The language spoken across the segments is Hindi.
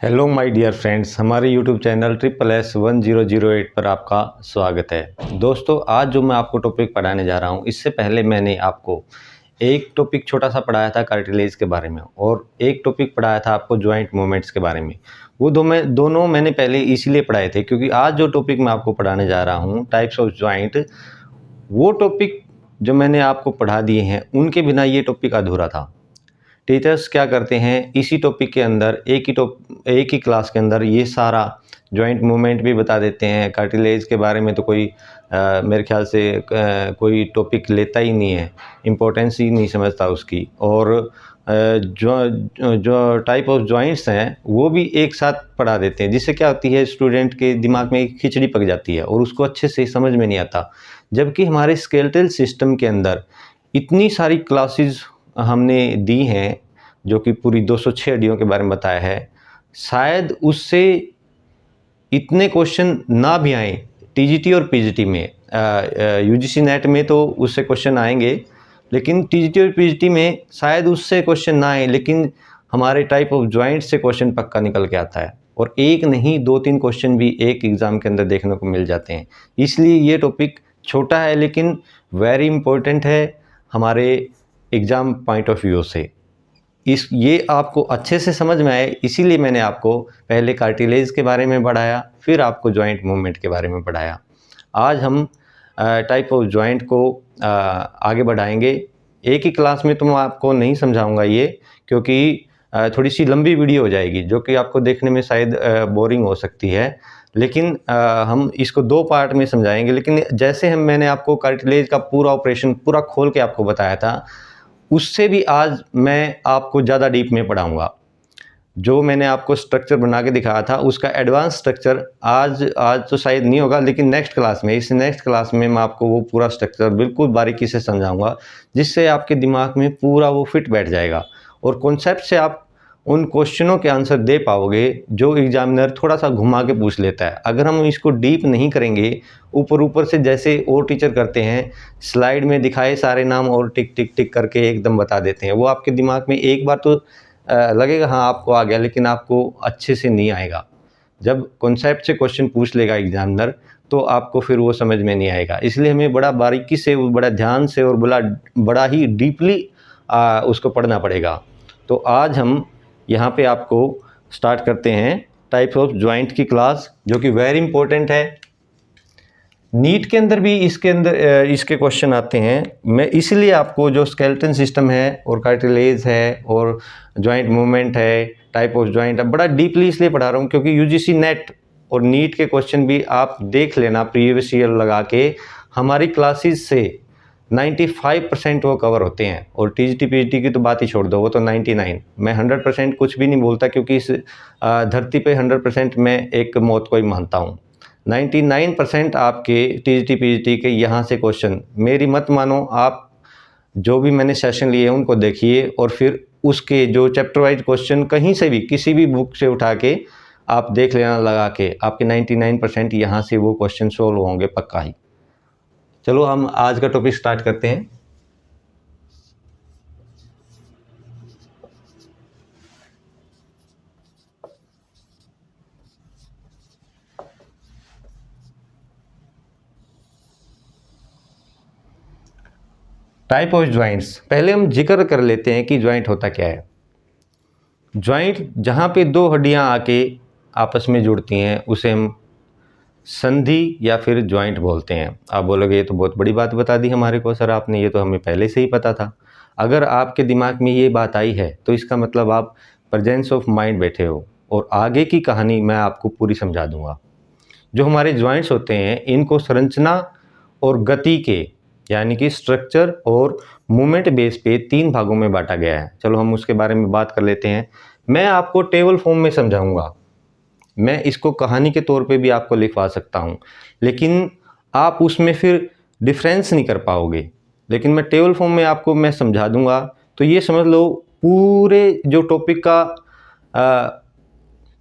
हेलो माय डियर फ्रेंड्स, हमारे यूट्यूब चैनल SSS1008 पर आपका स्वागत है। दोस्तों, आज जो मैं आपको टॉपिक पढ़ाने जा रहा हूँ, इससे पहले मैंने आपको एक टॉपिक छोटा सा पढ़ाया था कार्टिलेज के बारे में और एक टॉपिक पढ़ाया था आपको जॉइंट मूवमेंट्स के बारे में। वो दोनों मैंने पहले इसीलिए पढ़ाए थे क्योंकि आज जो टॉपिक मैं आपको पढ़ाने जा रहा हूँ, टाइप्स ऑफ जॉइंट, वो टॉपिक जो मैंने आपको पढ़ा दिए हैं, उनके बिना ये टॉपिक अधूरा था। टीचर्स क्या करते हैं, इसी टॉपिक के अंदर एक ही क्लास के अंदर ये सारा जॉइंट मूवमेंट भी बता देते हैं। कार्टिलेज के बारे में तो कोई मेरे ख्याल से कोई टॉपिक लेता ही नहीं है, इम्पोर्टेंस ही नहीं समझता उसकी। और जो टाइप ऑफ जॉइंट्स हैं वो भी एक साथ पढ़ा देते हैं, जिससे क्या होती है, स्टूडेंट के दिमाग में खिचड़ी पक जाती है और उसको अच्छे से समझ में नहीं आता। जबकि हमारे स्केलेटल सिस्टम के अंदर इतनी सारी क्लासेस हमने दी हैं, जो कि पूरी 206 हड्डियों के बारे में बताया है, शायद उससे इतने क्वेश्चन ना भी आए टीजीटी और पीजीटी में। यूजीसी नेट में तो उससे क्वेश्चन आएंगे, लेकिन टीजीटी और पीजीटी में शायद उससे क्वेश्चन ना आए, लेकिन हमारे टाइप ऑफ जॉइंट से क्वेश्चन पक्का निकल के आता है। और एक नहीं, 2-3 क्वेश्चन भी एक एग्ज़ाम के अंदर देखने को मिल जाते हैं। इसलिए ये टॉपिक छोटा है लेकिन वेरी इंपॉर्टेंट है हमारे एग्ज़ाम पॉइंट ऑफ व्यू से। ये आपको अच्छे से समझ में आए, इसीलिए मैंने आपको पहले कार्टिलेज के बारे में पढ़ाया, फिर आपको जॉइंट मूवमेंट के बारे में पढ़ाया। आज हम टाइप ऑफ जॉइंट को आगे बढ़ाएंगे। एक ही क्लास में तो मैं आपको नहीं समझाऊंगा ये, क्योंकि थोड़ी सी लंबी वीडियो हो जाएगी, जो कि आपको देखने में शायद बोरिंग हो सकती है। लेकिन हम इसको 2 पार्ट में समझाएंगे। लेकिन जैसे मैंने आपको कार्टिलेज का पूरा ऑपरेशन पूरा खोल के आपको बताया था, उससे भी आज मैं आपको ज़्यादा डीप में पढ़ाऊँगा। जो मैंने आपको स्ट्रक्चर बना के दिखाया था, उसका एडवांस स्ट्रक्चर आज तो शायद नहीं होगा, लेकिन नेक्स्ट क्लास में मैं आपको वो पूरा स्ट्रक्चर बिल्कुल बारीकी से समझाऊंगा, जिससे आपके दिमाग में पूरा वो फिट बैठ जाएगा और कॉन्सेप्ट से आप उन क्वेश्चनों के आंसर दे पाओगे जो एग्जामिनर थोड़ा सा घुमा के पूछ लेता है। अगर हम इसको डीप नहीं करेंगे, ऊपर से जैसे और टीचर करते हैं, स्लाइड में दिखाए सारे नाम और टिक टिक टिक करके एकदम बता देते हैं, वो आपके दिमाग में एक बार तो लगेगा हाँ आपको आ गया, लेकिन आपको अच्छे से नहीं आएगा। जब कॉन्सेप्ट से क्वेश्चन पूछ लेगा एग्जामिनर, तो आपको फिर वो समझ में नहीं आएगा। इसलिए हमें बड़ा बारीकी से, बड़ा ध्यान से और बड़ा ही डीपली उसको पढ़ना पड़ेगा। तो आज हम यहाँ पे आपको स्टार्ट करते हैं टाइप्स ऑफ जॉइंट की क्लास, जो कि वेरी इंपॉर्टेंट है। नीट के अंदर भी इसके क्वेश्चन आते हैं। मैं इसलिए आपको जो स्केलेटन सिस्टम है और कार्टिलेज है और जॉइंट मूवमेंट है, टाइप ऑफ जॉइंट, बड़ा डीपली इसलिए पढ़ा रहा हूँ क्योंकि यूजीसी नेट और नीट के क्वेश्चन भी आप देख लेना प्रीवियस ईयर लगा के, हमारी क्लासेस से 95% वो कवर होते हैं। और टीजीटी पीजीटी की तो बात ही छोड़ दो, वो तो 99। मैं 100% कुछ भी नहीं बोलता, क्योंकि इस धरती पे 100% मैं एक मौत को ही मानता हूँ। 99% आपके टीजीटी पीजीटी के यहाँ से क्वेश्चन, मेरी मत मानो, आप जो भी मैंने सेशन लिए हैं उनको देखिए और फिर उसके जो चैप्टर वाइज क्वेश्चन कहीं से भी, किसी भी बुक से उठा के आप देख लेना लगा के, आपके 99% यहाँ से वो क्वेश्चन सोल्व होंगे पक्का ही। चलो हम आज का टॉपिक स्टार्ट करते हैं। टाइप ऑफ जॉइंट्स, पहले हम जिक्र कर लेते हैं कि जॉइंट होता क्या है। जॉइंट जहाँ पे 2 हड्डियाँ आके आपस में जुड़ती हैं, उसे हम संधि या फिर जॉइंट बोलते हैं। आप बोलोगे ये तो बहुत बड़ी बात बता दी हमारे को सर आपने, ये तो हमें पहले से ही पता था। अगर आपके दिमाग में ये बात आई है तो इसका मतलब आप प्रेजेंस ऑफ माइंड बैठे हो, और आगे की कहानी मैं आपको पूरी समझा दूंगा। जो हमारे जॉइंट्स होते हैं, इनको संरचना और गति के, यानी कि स्ट्रक्चर और मूवमेंट बेस पे 3 भागों में बांटा गया है। चलो हम उसके बारे में बात कर लेते हैं। मैं आपको टेबल फॉर्म में समझाऊंगा, मैं इसको कहानी के तौर पे भी आपको लिखवा सकता हूँ, लेकिन आप उसमें फिर डिफरेंस नहीं कर पाओगे। लेकिन मैं टेबल फॉर्म में आपको मैं समझा दूंगा, तो ये समझ लो पूरे जो टॉपिक का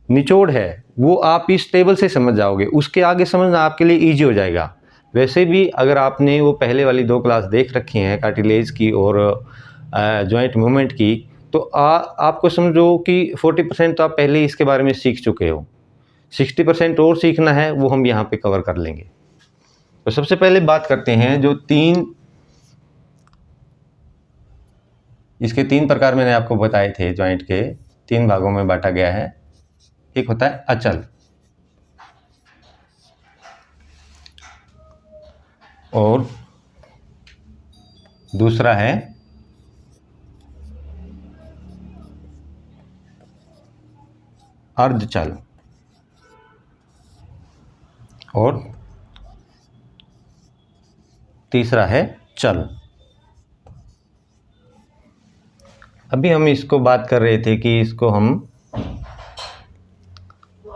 निचोड़ है वो आप इस टेबल से समझ जाओगे। उसके आगे समझना आपके लिए ईजी हो जाएगा। वैसे भी अगर आपने वो पहले वाली 2 क्लास देख रखी हैं, कार्टिलेज की और जॉइंट मूवमेंट की, तो आपको समझो कि 40% तो आप पहले ही इसके बारे में सीख चुके हो, 60% और सीखना है, वो हम यहाँ पे कवर कर लेंगे। तो सबसे पहले बात करते हैं जो इसके 3 प्रकार मैंने आपको बताए थे, जॉइंट के 3 भागों में बांटा गया है। एक होता है अचल, और दूसरा है अर्धचल, और तीसरा है चल। अभी हम इसको बात कर रहे थे कि इसको हम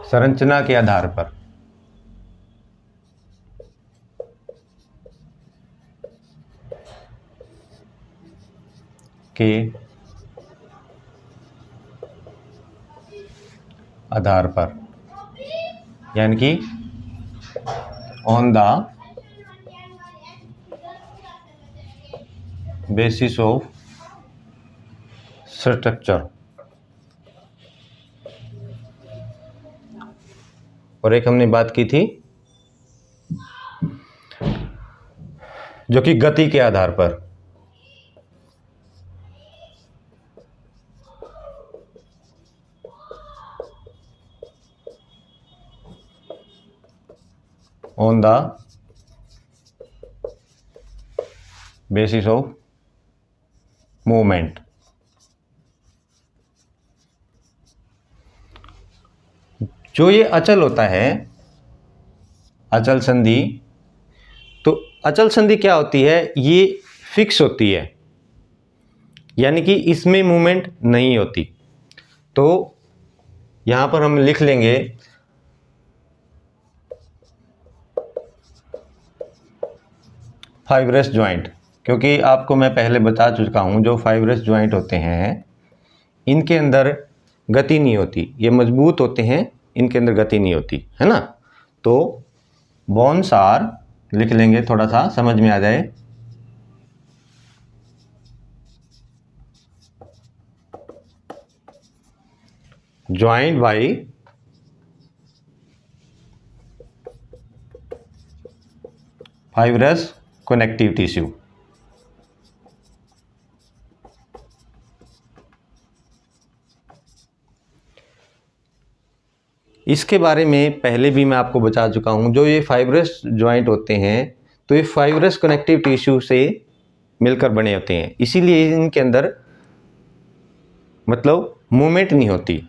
संरचना के आधार पर यानी कि on the basis of structure, और एक हमने बात की थी जो कि गति के आधार पर। On the basis of movement. जो ये अचल होता है, अचल संधि, तो अचल संधि क्या होती है, ये फिक्स होती है, यानी कि इसमें मूवमेंट नहीं होती। तो यहां पर हम लिख लेंगे फाइब्रस ज्वाइंट, क्योंकि आपको मैं पहले बता चुका हूं जो फाइब्रस ज्वाइंट होते हैं इनके अंदर गति नहीं होती, ये मजबूत होते हैं, इनके अंदर गति नहीं होती, है ना। तो बोन्स आर लिख लेंगे, थोड़ा सा समझ में आ जाए। Joint by fibrous connective tissue. इसके बारे में पहले भी मैं आपको बता चुका हूं, जो ये फाइब्रस ज्वाइंट होते हैं तो ये फाइब्रस कनेक्टिव टिश्यू से मिलकर बने होते हैं, इसीलिए इनके अंदर मतलब मूवमेंट नहीं होती।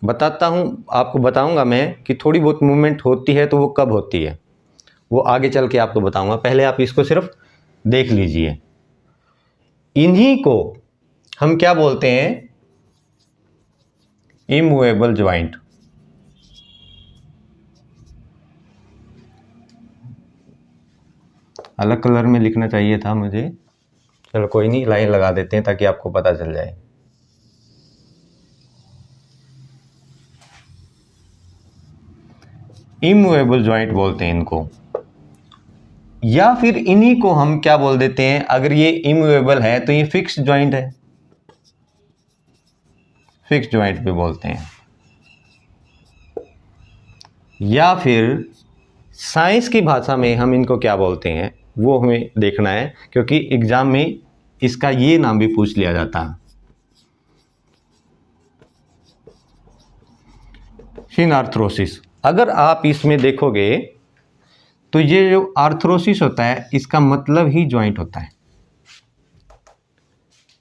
बताता हूं, आपको बताऊंगा मैं कि थोड़ी बहुत मूवमेंट होती है तो वो कब होती है, वो आगे चल के आपको बताऊंगा। पहले आप इसको सिर्फ देख लीजिए। इन्हीं को हम क्या बोलते हैं, इमूवेबल ज्वाइंट। अलग कलर में लिखना चाहिए था मुझे, चलो कोई नहीं, लाइन लगा देते हैं ताकि आपको पता चल जाए। इमूवेबल ज्वाइंट बोलते हैं इनको, या फिर इन्हीं को हम क्या बोल देते हैं, अगर ये इमूवेबल है तो ये फिक्स ज्वाइंट है, फिक्स ज्वाइंट भी बोलते हैं। या फिर साइंस की भाषा में हम इनको क्या बोलते हैं वो हमें देखना है, क्योंकि एग्जाम में इसका ये नाम भी पूछ लिया जाता है, सिनआर्थरोसिस। अगर आप इसमें देखोगे तो ये जो आर्थरोसिस होता है इसका मतलब ही ज्वाइंट होता है,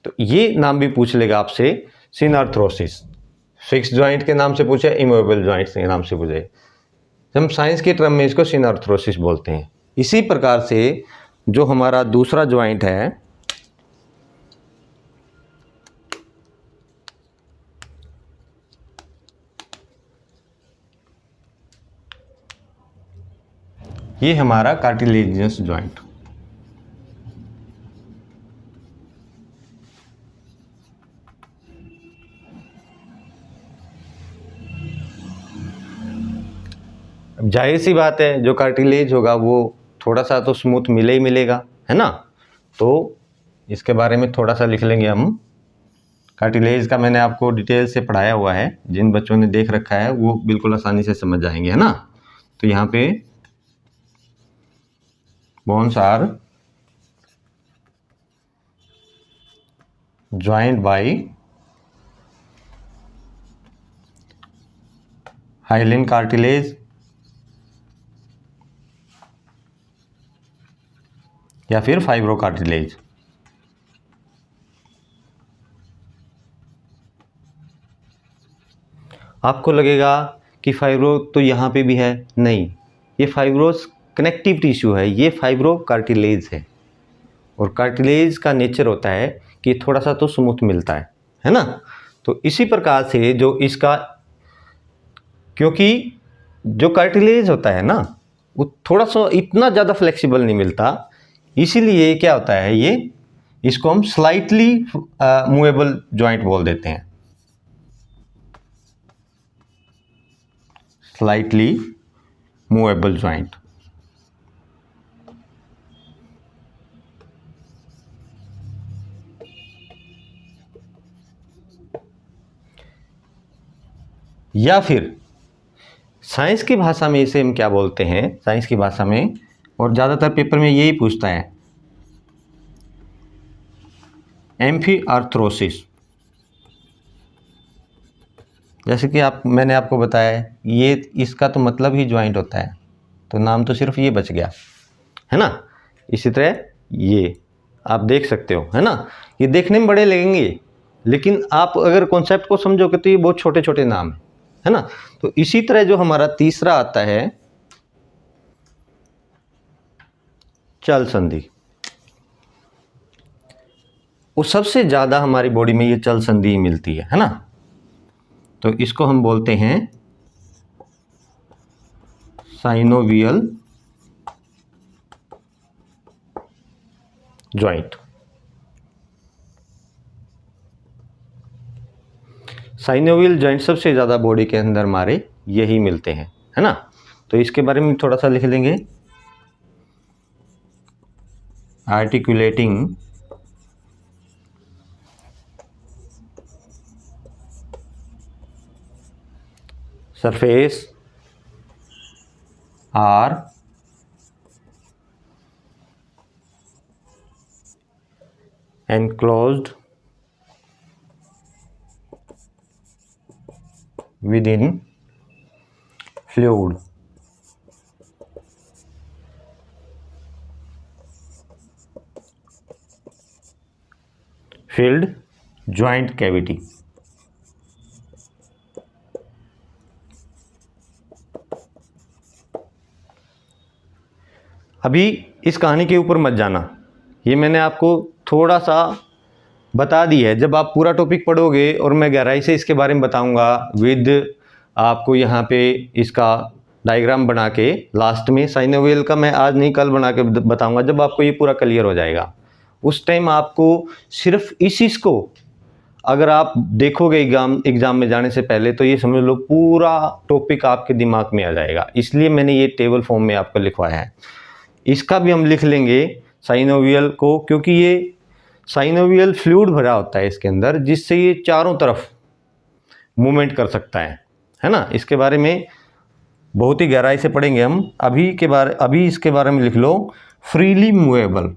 तो ये नाम भी पूछ लेगा आपसे, सिनआर्थरोसिस। फिक्स ज्वाइंट के नाम से पूछे, इमूवेबल ज्वाइंट के नाम से पूछे, हम साइंस के टर्म में इसको सिनआर्थरोसिस बोलते हैं। इसी प्रकार से जो हमारा दूसरा ज्वाइंट है, ये हमारा कार्टिलेजिनस ज्वाइंट। अब जाहिर सी बात है जो कार्टिलेज होगा वो थोड़ा सा तो स्मूथ मिले ही मिलेगा, है ना। तो इसके बारे में थोड़ा सा लिख लेंगे हम, कार्टिलेज का मैंने आपको डिटेल से पढ़ाया हुआ है, जिन बच्चों ने देख रखा है वो बिल्कुल आसानी से समझ जाएंगे, है ना। तो यहाँ पे bones are joint by hyaline cartilage या फिर फाइब्रो कार्टिलेज। आपको लगेगा कि फाइब्रो तो यहाँ पे भी है, नहीं, ये फाइब्रोस कनेक्टिव टिश्यू है, ये फाइब्रो कार्टिलेज है। और कार्टिलेज का नेचर होता है कि थोड़ा सा तो स्मूथ मिलता है ना। तो इसी प्रकार से जो इसका, क्योंकि जो कार्टिलेज होता है ना वो थोड़ा सा इतना ज़्यादा फ्लेक्सिबल नहीं मिलता, इसीलिए क्या होता है, ये इसको हम स्लाइटली मूवेबल जॉइंट बोल देते हैं, स्लाइटली मूवेबल जॉइंट। या फिर साइंस की भाषा में इसे हम क्या बोलते हैं, साइंस की भाषा में, और ज़्यादातर पेपर में यही पूछता है, एम्फीआर्थ्रोसिस। जैसे कि मैंने आपको बताया ये इसका तो मतलब ही ज्वाइंट होता है, तो नाम तो सिर्फ ये बच गया, है ना। इसी तरह ये आप देख सकते हो, है ना। ये देखने में बड़े लगेंगे, लेकिन आप अगर कॉन्सेप्ट को समझोगे तो ये बहुत छोटे छोटे नाम है ना। तो इसी तरह जो हमारा तीसरा आता है चल संधि, वो सबसे ज़्यादा हमारी बॉडी में ये चल संधि मिलती है ना। तो इसको हम बोलते हैं साइनोवियल जॉइंट। साइनोवियल जॉइंट सबसे ज़्यादा बॉडी के अंदर हमारे यही मिलते हैं, है ना। तो इसके बारे में थोड़ा सा लिख लेंगे, articulating surface are enclosed within fluid filled joint cavity। अभी इस कहानी के ऊपर मत जाना, ये मैंने आपको थोड़ा सा बता दी है। जब आप पूरा टॉपिक पढ़ोगे और मैं गहराई से इसके बारे में बताऊंगा विद आपको यहाँ पे इसका डायग्राम बना के, लास्ट में साइनोवियल का मैं आज नहीं कल बना के बताऊंगा, जब आपको ये पूरा क्लियर हो जाएगा उस टाइम आपको सिर्फ इस चीज़ को अगर आप देखोगे एग्ज़ाम में जाने से पहले तो ये समझ लो पूरा टॉपिक आपके दिमाग में आ जाएगा। इसलिए मैंने ये टेबल फॉर्म में आपको लिखवाया है। इसका भी हम लिख लेंगे साइनोवियल को, क्योंकि ये साइनोवियल फ्लूइड भरा होता है इसके अंदर, जिससे ये चारों तरफ मूवमेंट कर सकता है ना। इसके बारे में बहुत ही गहराई से पढ़ेंगे हम। अभी इसके बारे में लिख लो, freely movable.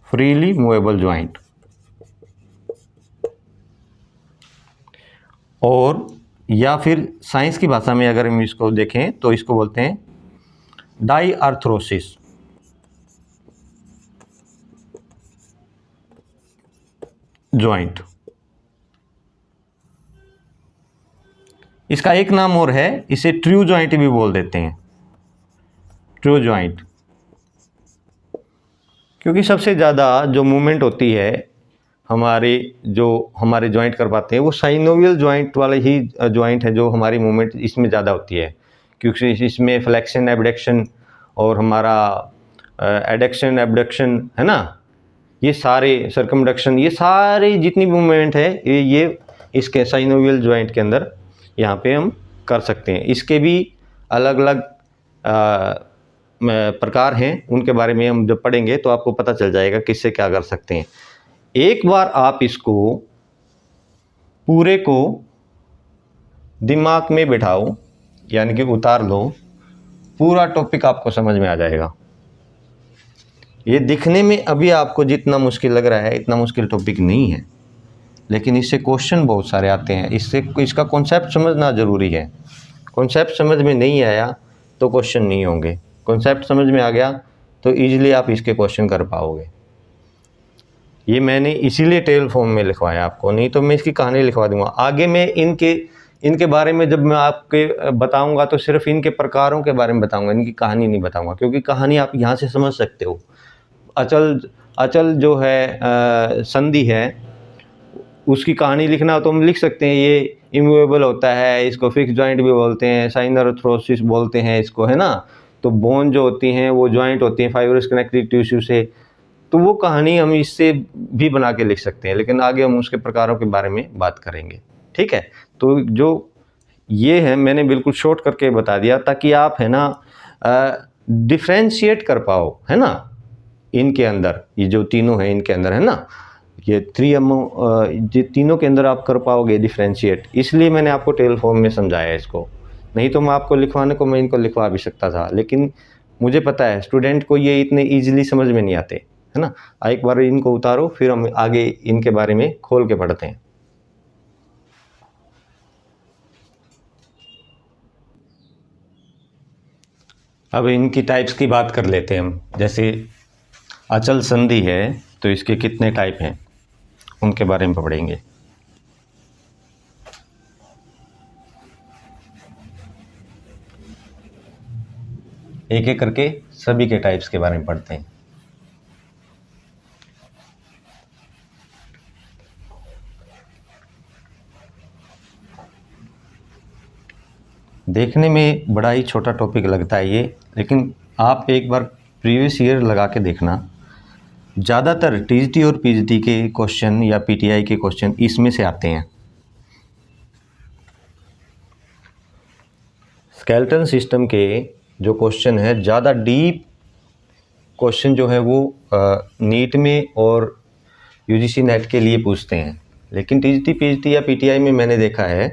Freely movable joint. और या फिर साइंस की भाषा में अगर हम इसको देखें तो इसको बोलते हैं डाईआर्थ्रोसिस। जॉइंट, इसका एक नाम और है, इसे ट्रू जॉइंट भी बोल देते हैं, ट्रू जॉइंट। क्योंकि सबसे ज़्यादा जो मूवमेंट होती है हमारे जॉइंट कर पाते हैं वो साइनोवियल जॉइंट वाले ही जॉइंट है, जो हमारी मूवमेंट इसमें ज़्यादा होती है। क्योंकि इसमें फ्लेक्शन, एबडक्शन और हमारा एडक्शन, एबडक्शन, है ना, ये सारे सर्कमडक्शन, ये सारी जितनी मूवमेंट है ये इसके साइनोवियल जॉइंट के अंदर यहाँ पे हम कर सकते हैं। इसके भी अलग अलग प्रकार हैं उनके बारे में हम जब पढ़ेंगे तो आपको पता चल जाएगा किससे क्या कर सकते हैं। एक बार आप इसको पूरे को दिमाग में बिठाओ, यानी कि उतार लो, पूरा टॉपिक आपको समझ में आ जाएगा। ये दिखने में अभी आपको जितना मुश्किल लग रहा है इतना मुश्किल टॉपिक नहीं है, लेकिन इससे क्वेश्चन बहुत सारे आते हैं। इसका कॉन्सेप्ट समझना ज़रूरी है। कॉन्सेप्ट समझ में नहीं आया तो क्वेश्चन नहीं होंगे, कॉन्सेप्ट समझ में आ गया तो ईजिली आप इसके क्वेश्चन कर पाओगे। ये मैंने इसीलिए टेबल फॉर्म में लिखवाया आपको, नहीं तो मैं इसकी कहानी लिखवा दूंगा। आगे मैं इनके बारे में जब मैं आपके बताऊंगा तो सिर्फ इनके प्रकारों के बारे में बताऊंगा, इनकी कहानी नहीं बताऊंगा, क्योंकि कहानी आप यहाँ से समझ सकते हो। अचल जो है संधि है, उसकी कहानी लिखना हो तो हम लिख सकते हैं। ये इमूवेबल होता है, इसको फिक्स जॉइंट भी बोलते हैं, साइनोआर्थरोसिस बोलते हैं इसको, है ना। तो बोन जो होती हैं वो जॉइंट होती हैं फाइब्रस कनेक्टिव टिश्यू से। तो वो कहानी हम इससे भी बना के लिख सकते हैं, लेकिन आगे हम उसके प्रकारों के बारे में बात करेंगे, ठीक है। तो जो ये है मैंने बिल्कुल शॉर्ट करके बता दिया ताकि आप है ना डिफ्रेंशिएट कर पाओ, है ना। इनके अंदर ये जो तीनों हैं इनके अंदर, है ना, ये ये तीनों के अंदर आप कर पाओगे डिफ्रेंशिएट। इसलिए मैंने आपको टेबल फॉर्म में समझाया इसको, नहीं तो मैं आपको लिखवाने को मैं इनको लिखवा भी सकता था, लेकिन मुझे पता है स्टूडेंट को ये इतने ईजिली समझ में नहीं आते, है ना। एक बार इनको उतारो फिर हम आगे इनके बारे में खोल के पढ़ते हैं। अब इनकी टाइप्स की बात कर लेते हैं हम। जैसे अचल संधि है तो इसके कितने टाइप हैं उनके बारे में पढ़ेंगे। एक एक करके सभी के टाइप्स के बारे में पढ़ते हैं। देखने में बड़ा ही छोटा टॉपिक लगता है ये, लेकिन आप एक बार प्रीवियस ईयर लगा के देखना, ज़्यादातर टीजीटी और पीजीटी के क्वेश्चन या पीटीआई के क्वेश्चन इसमें से आते हैं। स्केलेटन सिस्टम के जो क्वेश्चन है, ज़्यादा डीप क्वेश्चन जो है वो नीट में और यूजीसी नेट के लिए पूछते हैं, लेकिन टीजीटी पीजीटी या पीटीआई में मैंने देखा है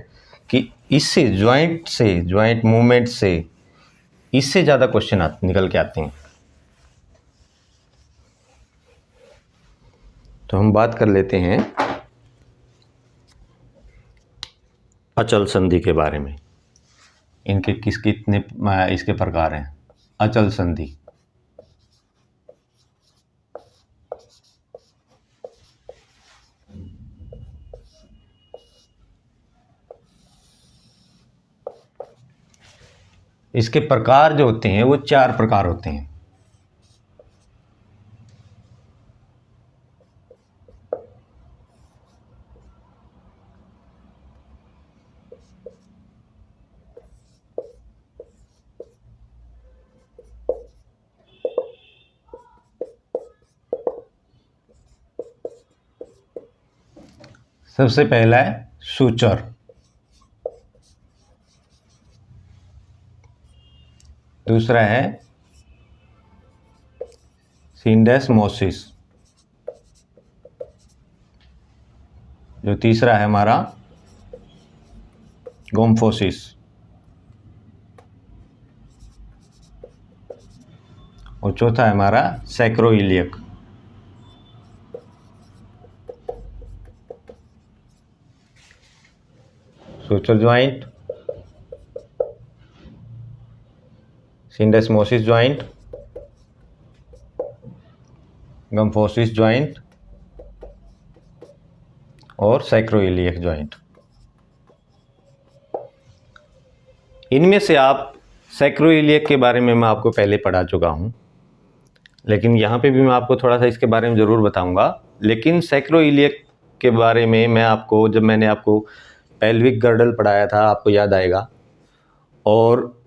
कि इससे जॉइंट मूवमेंट से इससे ज़्यादा क्वेश्चन निकल के आते हैं। तो हम बात कर लेते हैं अचल संधि के बारे में। इनके कितने इसके प्रकार हैं। अचल संधि, इसके प्रकार जो होते हैं वो 4 प्रकार होते हैं। सबसे पहला है सूचर, दूसरा है सिंडेस्मोसिस, जो तीसरा है हमारा गोम्फोसिस, और चौथा है हमारा sacroiliac. Suture joint, syndesmosis joint, gomphosis joint और सैक्रोइलियक ज्वाइंट। इनमें से आप सैक्रोइलियक के बारे में मैं आपको पहले पढ़ा चुका हूं, लेकिन यहाँ पे भी मैं आपको थोड़ा सा इसके बारे में ज़रूर बताऊंगा। लेकिन सैक्रोइलियक के बारे में मैं आपको, जब मैंने आपको पेल्विक गर्डल पढ़ाया था आपको याद आएगा, और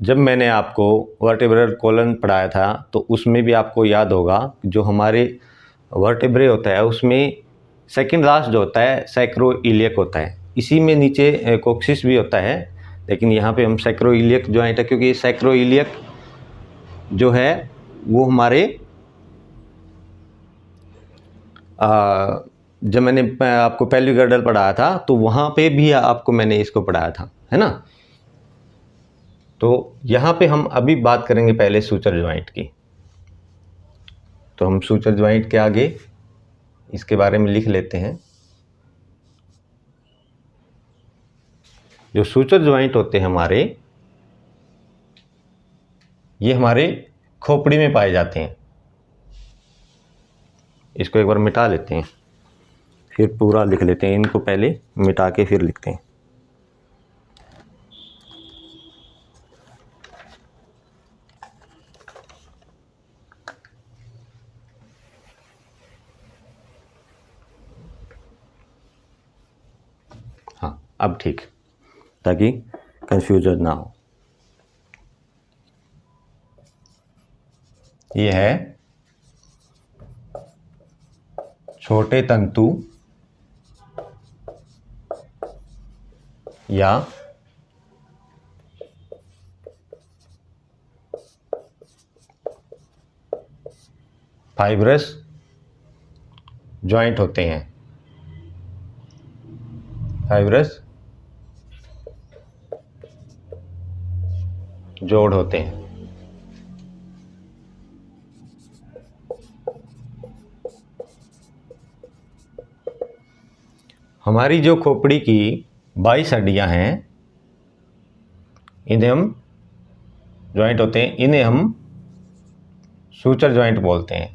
जब मैंने आपको वर्टेब्रल कॉलन पढ़ाया था तो उसमें भी आपको याद होगा, जो हमारे वर्टेब्रे होता है उसमें सेकंड लास्ट जो होता है सैक्रोइलियक होता है। इसी में नीचे कोक्सिस भी होता है, लेकिन यहाँ पे हम सैक्रोइलियक ज्वाइंट है, क्योंकि सैक्रोइलियक जो है वो हमारे जब मैंने आपको पैल्विक गर्डल पढ़ाया था तो वहाँ पे भी आपको मैंने इसको पढ़ाया था, है ना। तो यहाँ पे हम अभी बात करेंगे पहले सूचर ज्वाइंट की। तो हम सूचर ज्वाइंट के आगे इसके बारे में लिख लेते हैं। जो सूचर ज्वाइंट होते हैं हमारे, ये हमारे खोपड़ी में पाए जाते हैं। इसको एक बार मिटा लेते हैं, फिर पूरा लिख लेते हैं। इनको पहले मिटा के फिर लिखते हैं। हाँ, अब ठीक, ताकि कंफ्यूजन ना हो। ये है छोटे तंतु या फाइब्रस जॉइंट होते हैं। फाइब्रस जोड़ होते हैं। हमारी जो खोपड़ी की 22 हड्डियां हैं, इन्हें हम जॉइंट होते हैं, इन्हें हम सूचर जॉइंट बोलते हैं।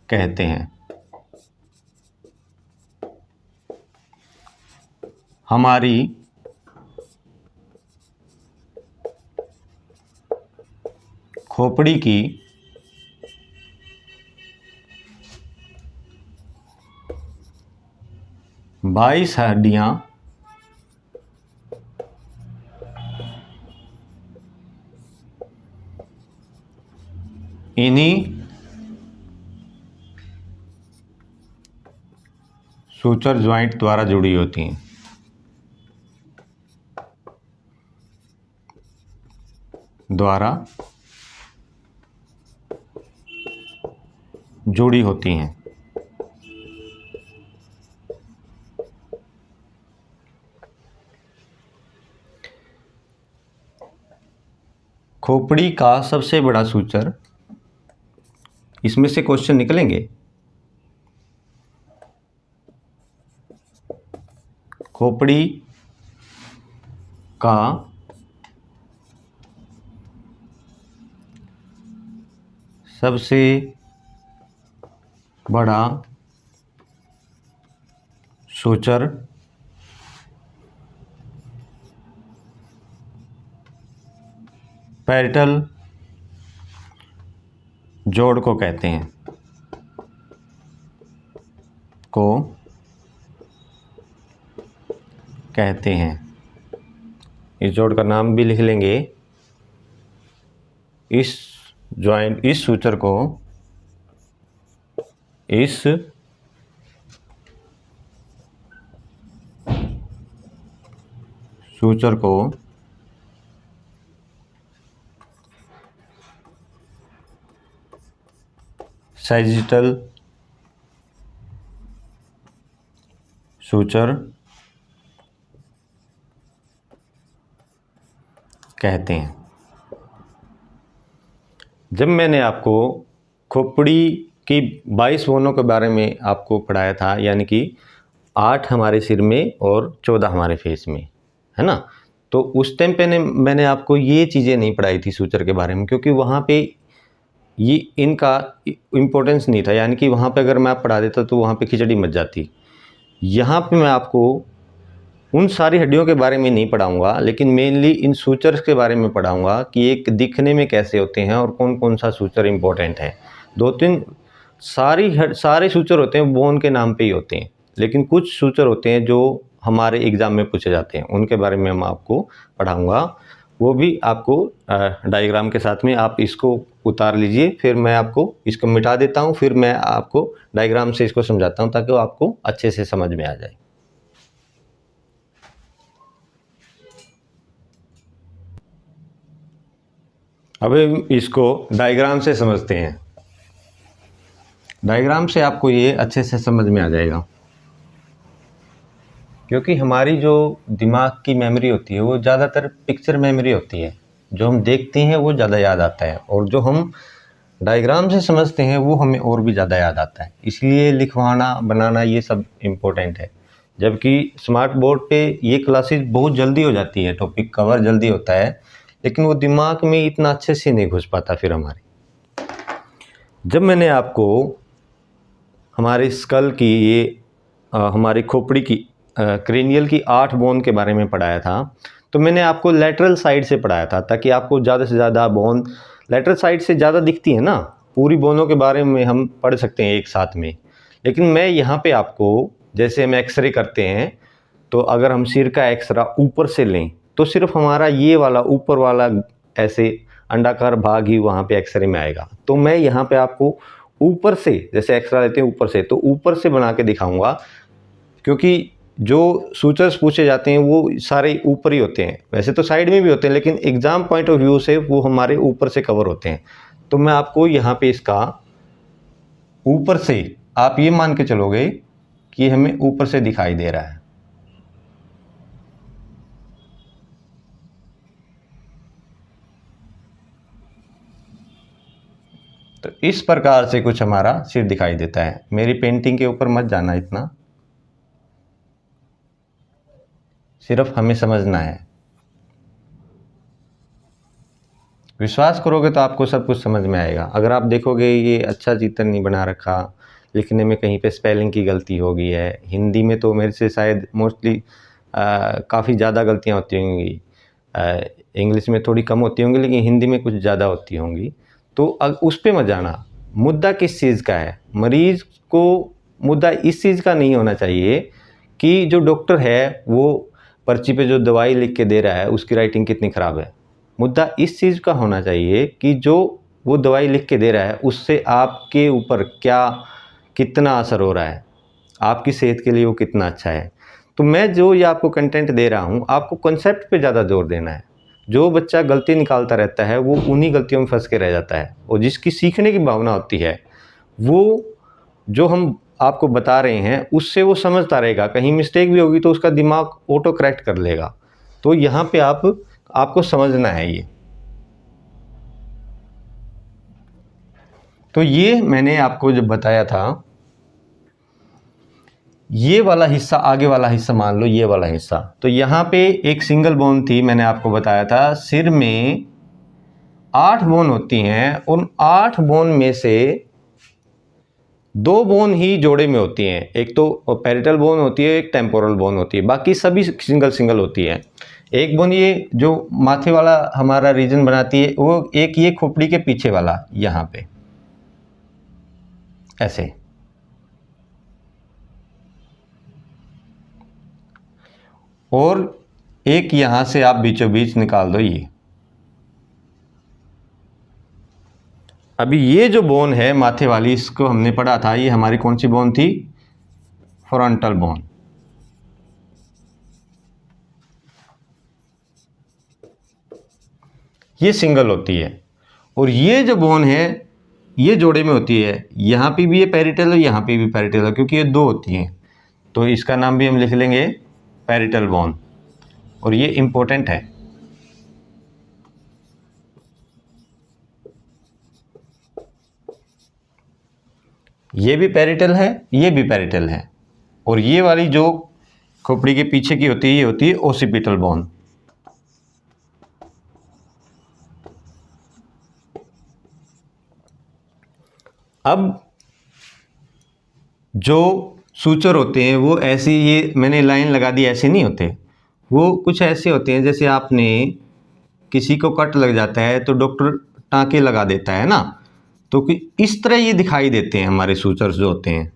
कहते हैं हमारी खोपड़ी की 22 हड्डियां इन्हीं सूचर ज्वाइंट द्वारा जुड़ी होती हैं। द्वारा जुड़ी होती हैं। खोपड़ी का सबसे बड़ा सूचर, इसमें से क्वेश्चन निकलेंगे। खोपड़ी का सबसे बड़ा सूचर पैरेटल जोड़ को कहते हैं। इस जोड़ का नाम भी लिख लेंगे। इस सूचर को सैजिटल सूचर कहते हैं। जब मैंने आपको खोपड़ी की 22 बोनों के बारे में आपको पढ़ाया था, यानी कि 8 हमारे सिर में और 14 हमारे फेस में, है ना। तो उस टाइम पे मैंने आपको ये चीज़ें नहीं पढ़ाई थी सूचर के बारे में, क्योंकि वहाँ पे ये इनका इम्पोर्टेंस नहीं था। यानी कि वहाँ पे अगर मैं आप पढ़ा देता तो वहाँ पे खिचड़ी मच जाती। यहाँ पे मैं आपको उन सारी हड्डियों के बारे में नहीं पढ़ाऊंगा, लेकिन मेनली इन सूचर्स के बारे में पढ़ाऊंगा कि एक दिखने में कैसे होते हैं और कौन कौन सा सूचर इम्पोर्टेंट है। 2-3 सारे सूचर होते हैं बोन के नाम पे ही होते हैं, लेकिन कुछ सूचर होते हैं जो हमारे एग्ज़ाम में पूछे जाते हैं, उनके बारे में मैं आपको पढ़ाऊँगा। वो भी आपको डायग्राम के साथ में आप इसको उतार लीजिए, फिर मैं आपको इसको मिटा देता हूँ, फिर मैं आपको डायग्राम से इसको समझाता हूँ ताकि वो आपको अच्छे से समझ में आ जाए। अब इसको डायग्राम से समझते हैं। डायग्राम से आपको ये अच्छे से समझ में आ जाएगा, क्योंकि हमारी जो दिमाग की मेमोरी होती है वो ज़्यादातर पिक्चर मेमोरी होती है। जो हम देखते हैं वो ज़्यादा याद आता है, और जो हम डायग्राम से समझते हैं वो हमें और भी ज़्यादा याद आता है। इसलिए लिखवाना बनाना ये सब इम्पोर्टेंट है। जबकि स्मार्ट बोर्ड पे ये क्लासेस बहुत जल्दी हो जाती है, टॉपिक कवर जल्दी होता है, लेकिन वो दिमाग में इतना अच्छे से नहीं घुस पाता फिर हमारे। जब मैंने आपको हमारे स्कल की ये हमारी खोपड़ी की क्रेनियल की 8 बोन के बारे में पढ़ाया था, तो मैंने आपको लेटरल साइड से पढ़ाया था ताकि आपको ज़्यादा से ज़्यादा बोन लेटरल साइड से ज़्यादा दिखती है ना। पूरी बोनों के बारे में हम पढ़ सकते हैं एक साथ में, लेकिन मैं यहाँ पे आपको, जैसे हम एक्सरे करते हैं, तो अगर हम सिर का एक्सरा ऊपर से लें तो सिर्फ हमारा ये वाला ऊपर वाला ऐसे अंडाकार भाग ही वहाँ पे एक्सरे में आएगा। तो मैं यहाँ पे आपको ऊपर से, जैसे एक्सरा लेते हैं ऊपर से, तो ऊपर से बना के दिखाऊंगा, क्योंकि जो सूचर्स पूछे जाते हैं वो सारे ऊपर ही होते हैं। वैसे तो साइड में भी होते हैं, लेकिन एग्जाम पॉइंट ऑफ व्यू से वो हमारे ऊपर से कवर होते हैं। तो मैं आपको यहाँ पे इसका ऊपर से, आप ये मान के चलोगे कि हमें ऊपर से दिखाई दे रहा है। तो इस प्रकार से कुछ हमारा सिर दिखाई देता है। मेरी पेंटिंग के ऊपर मत जाना इतना, सिर्फ हमें समझना है। विश्वास करोगे तो आपको सब कुछ समझ में आएगा। अगर आप देखोगे ये अच्छा चित्र नहीं बना रखा, लिखने में कहीं पे स्पेलिंग की गलती हो गई है, हिंदी में तो मेरे से शायद मोस्टली काफ़ी ज़्यादा गलतियाँ होती होंगी, इंग्लिश में थोड़ी कम होती होंगी, लेकिन हिंदी में कुछ ज़्यादा होती होंगी, तो उस पर मत जाना। मुद्दा किस चीज़ का है? मरीज़ को मुद्दा इस चीज़ का नहीं होना चाहिए कि जो डॉक्टर है वो पर्ची पे जो दवाई लिख के दे रहा है उसकी राइटिंग कितनी ख़राब है। मुद्दा इस चीज़ का होना चाहिए कि जो वो दवाई लिख के दे रहा है उससे आपके ऊपर क्या, कितना असर हो रहा है, आपकी सेहत के लिए वो कितना अच्छा है। तो मैं जो ये आपको कंटेंट दे रहा हूँ, आपको कॉन्सेप्ट पे ज़्यादा जोर देना है। जो बच्चा गलती निकालता रहता है वो उन्हीं गलतियों में फंस के रह जाता है, और जिसकी सीखने की भावना होती है वो जो हम आपको बता रहे हैं उससे वो समझता रहेगा। कहीं मिस्टेक भी होगी तो उसका दिमाग ऑटो करेक्ट कर लेगा। तो यहाँ पे आपको समझना है ये। तो ये मैंने आपको जब बताया था, ये वाला हिस्सा, आगे वाला हिस्सा मान लो ये वाला हिस्सा, तो यहाँ पे एक सिंगल बोन थी। मैंने आपको बताया था सिर में 8 बोन होती हैं, उन 8 बोन में से 2 बोन ही जोड़े में होती हैं। एक तो पैरेटल बोन होती है, एक टेम्पोरल बोन होती है, बाकी सभी सिंगल सिंगल होती है। एक बोन ये जो माथे वाला हमारा रीजन बनाती है, वो एक ये खोपड़ी के पीछे वाला यहाँ पे ऐसे, और एक यहाँ से आप बीचों बीच निकाल दो ये। अभी ये जो बोन है माथे वाली, इसको हमने पढ़ा था, ये हमारी कौन सी बोन थी? Frontal bone. ये सिंगल होती है, और ये जो बोन है ये जोड़े में होती है। यहाँ पे भी ये पैरिटल है, यहाँ पे भी पैरिटल है, क्योंकि ये 2 होती हैं, तो इसका नाम भी हम लिख लेंगे पैरिटल बोन, और ये इम्पोर्टेंट है। ये भी पैरिटल है, ये भी पैरिटल है, और ये वाली जो खोपड़ी के पीछे की होती है ये होती है ओसिपिटल बोन। अब जो सूचर होते हैं वो ऐसे, ये मैंने लाइन लगा दी, ऐसे नहीं होते, वो कुछ ऐसे होते हैं जैसे आपने किसी को कट लग जाता है तो डॉक्टर टाँके लगा देता है ना, तो कि इस तरह ये दिखाई देते हैं हमारे सूचर्स जो होते हैं,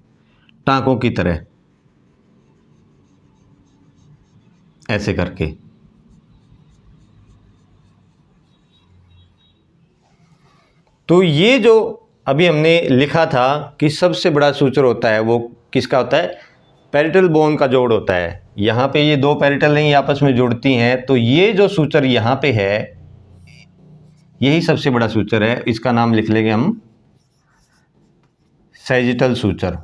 टाँकों की तरह ऐसे करके। तो ये जो अभी हमने लिखा था कि सबसे बड़ा सूचर होता है वो किसका होता है, पैरिटल बोन का जोड़ होता है। यहाँ पे ये दो पैरिटल नहीं आपस में जुड़ती हैं, तो ये जो सूचर यहाँ पे है यही सबसे बड़ा सूचर है। इसका नाम लिख लेंगे हम सैजिटल सूचर।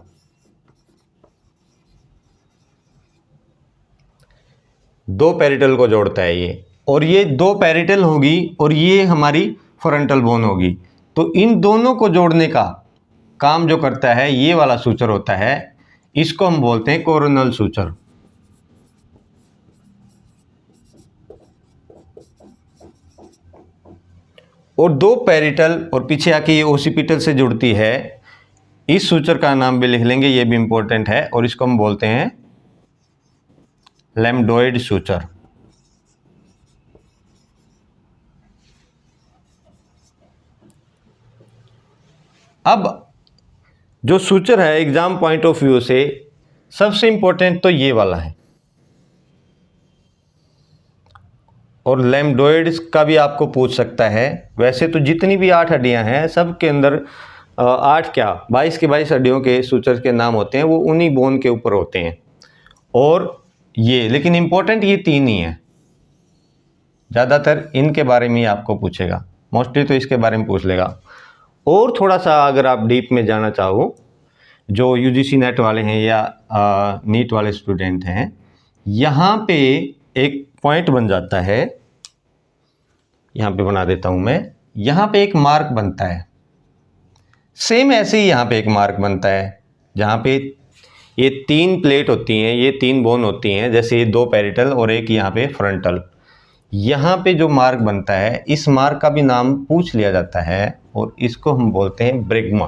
दो पैरिटल को जोड़ता है ये, और ये दो पैरिटल होगी और ये हमारी फ्रंटल बोन होगी। तो इन दोनों को जोड़ने का काम जो करता है ये वाला सूचर होता है, इसको हम बोलते हैं कोरोनल सूचर। और दो पैरिटल और पीछे आके ये ओसिपिटल से जुड़ती है। इस सूचर का नाम भी लिख लेंगे, ये भी इंपॉर्टेंट है, और इसको हम बोलते हैं लैम्डोइड सूचर। अब जो सूचर है एग्जाम पॉइंट ऑफ व्यू से सबसे इंपॉर्टेंट तो ये वाला है, और लैम्डोइड्स का भी आपको पूछ सकता है। वैसे तो जितनी भी 8 हड्डियां हैं सब के अंदर 8 क्या 22 के 22 हड्डियों के सूचर के नाम होते हैं, वो उन्हीं बोन के ऊपर होते हैं। और ये लेकिन इंपॉर्टेंट ये 3 ही हैं, ज़्यादातर इनके बारे में ही आपको पूछेगा, मोस्टली तो इसके बारे में पूछ लेगा। और थोड़ा सा अगर आप डीप में जाना चाहो, जो यूजीसी नेट वाले हैं या नीट वाले स्टूडेंट हैं, यहाँ पे एक पॉइंट बन जाता है, यहाँ पे बना देता हूँ मैं। यहाँ पे एक मार्क बनता है, सेम ऐसे ही यहाँ पे एक मार्क बनता है, जहाँ पे ये 3 प्लेट होती हैं, ये 3 बोन होती हैं, जैसे ये 2 पैरिटल और एक यहाँ पे फ्रंटल। यहाँ पे जो मार्क बनता है इस मार्क का भी नाम पूछ लिया जाता है, और इसको हम बोलते हैं ब्रिग्मा।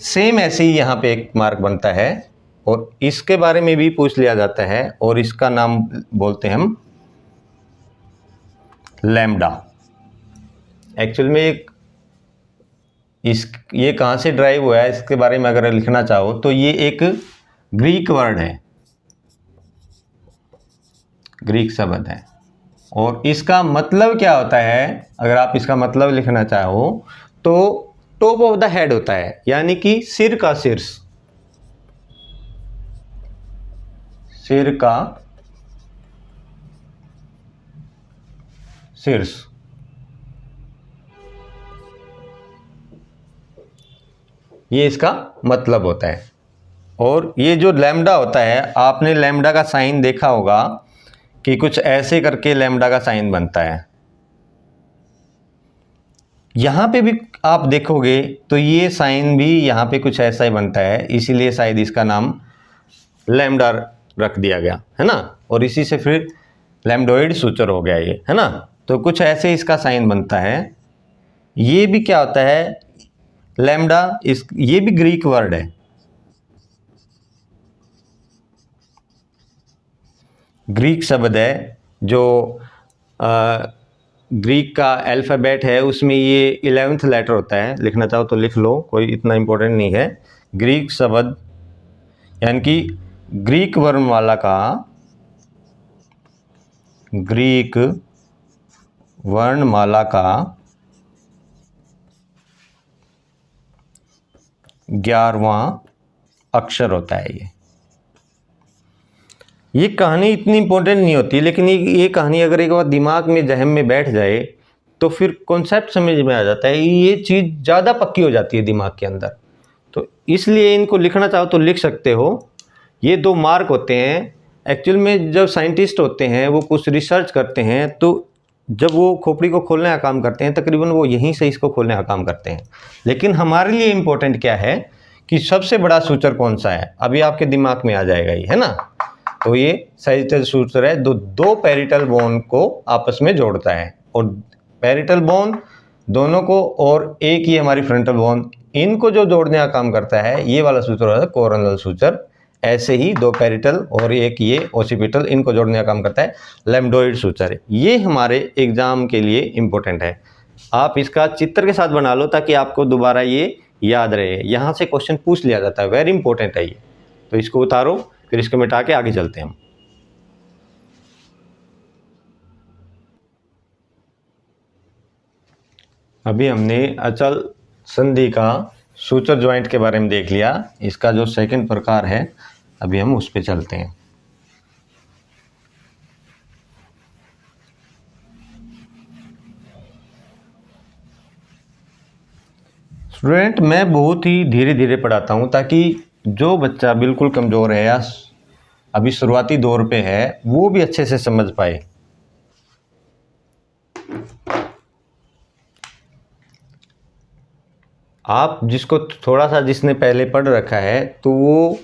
सेम ऐसे ही यहाँ पे एक मार्क बनता है और इसके बारे में भी पूछ लिया जाता है, और इसका नाम बोलते हैं हम लैम्डा। एक्चुअल में ये कहाँ से ड्राइव हुआ है इसके बारे में अगर लिखना चाहो तो ये एक ग्रीक वर्ड है, ग्रीक शब्द है, और इसका मतलब क्या होता है, अगर आप इसका मतलब लिखना चाहो तो टॉप ऑफ द हेड होता है, यानी कि सिर का शीर्ष, सिर का शीर्ष। ये इसका मतलब होता है। और ये जो लैम्डा होता है, आपने लैम्डा का साइन देखा होगा कि कुछ ऐसे करके लैम्डा का साइन बनता है। यहाँ पे भी आप देखोगे तो ये साइन भी यहाँ पे कुछ ऐसा ही बनता है, इसीलिए शायद इसका नाम लैम्डा रख दिया गया है ना, और इसी से फिर लैम्डोइड सूचर हो गया ये, है ना। तो कुछ ऐसे इसका साइन बनता है। ये भी क्या होता है, लैम्डा, ये भी ग्रीक वर्ड है, ग्रीक शब्द है। जो ग्रीक का अल्फ़ाबेट है उसमें ये 11th लेटर होता है, लिखना चाहो तो लिख लो, कोई इतना इम्पोर्टेंट नहीं है। ग्रीक शब्द यानी कि ग्रीक वर्णमाला का, ग्रीक वर्णमाला का 11वां अक्षर होता है ये कहानी इतनी इंपॉर्टेंट नहीं होती, लेकिन ये कहानी अगर एक बार दिमाग में जहन में बैठ जाए तो फिर कॉन्सेप्ट समझ में आ जाता है, ये चीज़ ज़्यादा पक्की हो जाती है दिमाग के अंदर। तो इसलिए इनको लिखना चाहो तो लिख सकते हो। ये 2 मार्क होते हैं। एक्चुअल में जब साइंटिस्ट होते हैं वो कुछ रिसर्च करते हैं, तो जब वो खोपड़ी को खोलने का काम करते हैं तकरीबन वो यहीं से इसको खोलने का काम करते हैं। लेकिन हमारे लिए इम्पोर्टेंट क्या है कि सबसे बड़ा सूचर कौन सा है, अभी आपके दिमाग में आ जाएगा ये, है ना। तो ये सैजिटल सूचर है, दो पैरिटल बोन को आपस में जोड़ता है, और पैरिटल बोन दोनों को और एक ही हमारी फ्रंटल बोन, इनको जो जोड़ने का काम करता है ये वाला सूचर होता है कोरोनल सूचर। ऐसे ही 2 पैरिटल और एक ये ओसिपिटल, इनको जोड़ने का काम करता है लैम्डोइड सूचर। ये हमारे एग्जाम के लिए इम्पोर्टेंट है। आप इसका चित्र के साथ बना लो ताकि आपको दोबारा ये याद रहे, यहाँ से क्वेश्चन पूछ लिया जाता है, वेरी इंपॉर्टेंट है ये। तो इसको उतारो, फिर इसको मिटा के आगे चलते हैं हम। अभी हमने अचल संधि का सूचक ज्वाइंट के बारे में देख लिया। इसका जो सेकंड प्रकार है अभी हम उस पे चलते हैं। स्टूडेंट, मैं बहुत ही धीरे धीरे पढ़ाता हूँ ताकि जो बच्चा बिल्कुल कमज़ोर है या अभी शुरुआती दौर पे है वो भी अच्छे से समझ पाए। आप जिसको थोड़ा सा जिसने पहले पढ़ रखा है तो वो,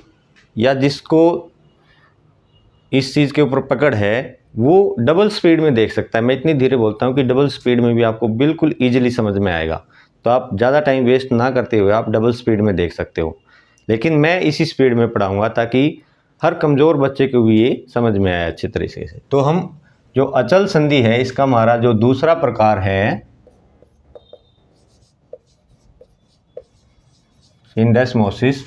या जिसको इस चीज़ के ऊपर पकड़ है, वो डबल स्पीड में देख सकता है। मैं इतनी धीरे बोलता हूँ कि डबल स्पीड में भी आपको बिल्कुल ईजिली समझ में आएगा। तो आप ज़्यादा टाइम वेस्ट ना करते हुए आप डबल स्पीड में देख सकते हो। लेकिन मैं इसी स्पीड में पढ़ाऊँगा ताकि हर कमज़ोर बच्चे को भी ये समझ में आए अच्छी तरीके से। तो हम जो अचल संधि है इसका हमारा जो दूसरा प्रकार है सिंडेस्मोसिस,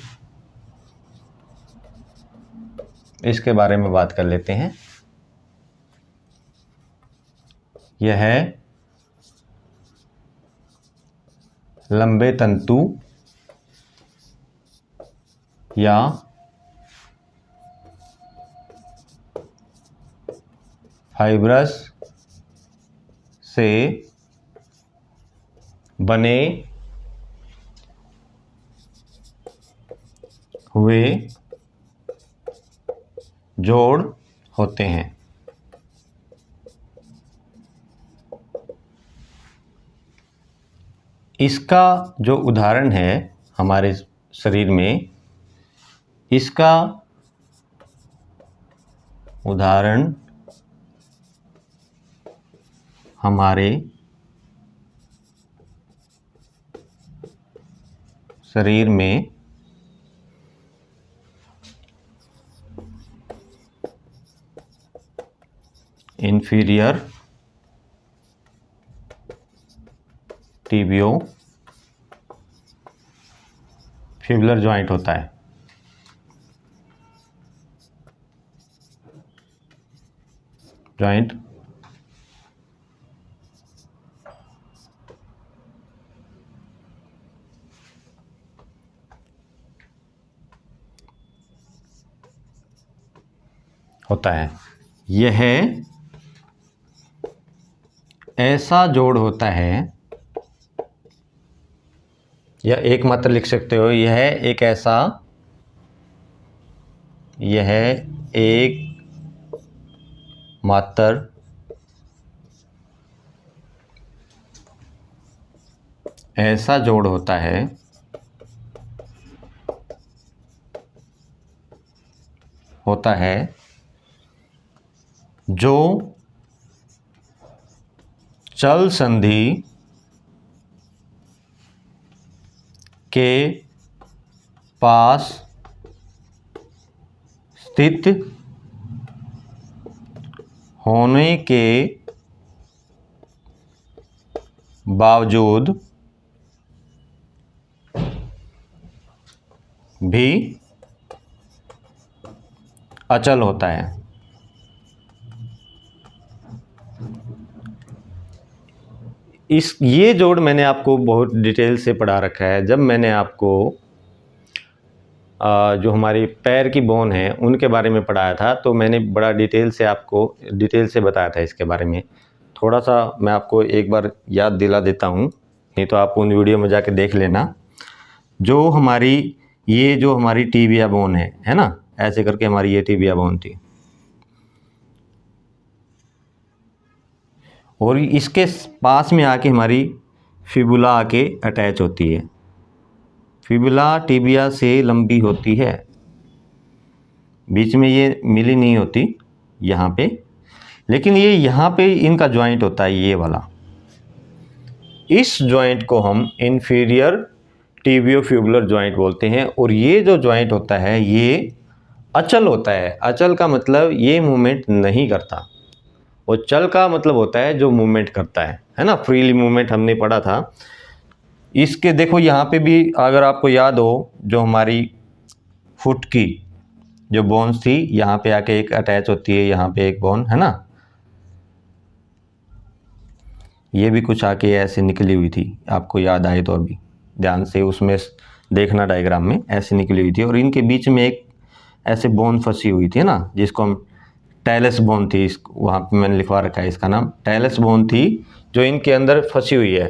इसके बारे में बात कर लेते हैं। यह है लंबे तंतु या फाइब्रस से बने हुए जोड़ होते हैं। इसका जो उदाहरण है हमारे शरीर में, इसका उदाहरण हमारे शरीर में इंफीरियर टिबियो फिबुलर जॉइंट होता है। जॉइंट होता है। यह ऐसा जोड़ होता है, या एक मात्र लिख सकते हो, यह एक मात्र ऐसा जोड़ होता है जो चल संधि के पास स्थित होने के बावजूद भी अचल होता है। ये जोड़ मैंने आपको बहुत डिटेल से पढ़ा रखा है। जब मैंने आपको जो हमारी पैर की बोन है उनके बारे में पढ़ाया था तो मैंने बड़ा डिटेल से बताया था इसके बारे में। थोड़ा सा मैं आपको एक बार याद दिला देता हूँ, नहीं तो आप उन वीडियो में जाके देख लेना। जो हमारी टिबिया बोन है ना, ऐसे करके हमारी ये टिबिया बोन थी, और इसके पास में आके हमारी फिबुला आके अटैच होती है। फिबुला टिबिया से लंबी होती है, बीच में ये मिली नहीं होती यहाँ पे, लेकिन ये यहाँ पे इनका जॉइंट होता है, ये वाला। इस जॉइंट को हम इंफीरियर टिबियोफिबुलर जॉइंट बोलते हैं। और ये जो जॉइंट होता है ये अचल होता है। अचल का मतलब ये मूवमेंट नहीं करता, और चल का मतलब होता है जो मूवमेंट करता है ना, फ्रीली मूवमेंट हमने पढ़ा था। इसके देखो यहाँ पे भी अगर आपको याद हो, जो हमारी फुट की जो बोन्स थी यहाँ पे आके एक अटैच होती है, यहाँ पे एक बोन है ना, ये भी कुछ आके ऐसे निकली हुई थी, आपको याद आए तो अभी ध्यान से उसमें देखना, डायग्राम में ऐसे निकली हुई थी और इनके बीच में एक ऐसे बोन फंसी हुई थी ना, जिसको हम टैलस बोन थी, इस वहाँ पे मैंने लिखवा रखा है इसका नाम, टैलस बोन थी जो इनके अंदर फंसी हुई है।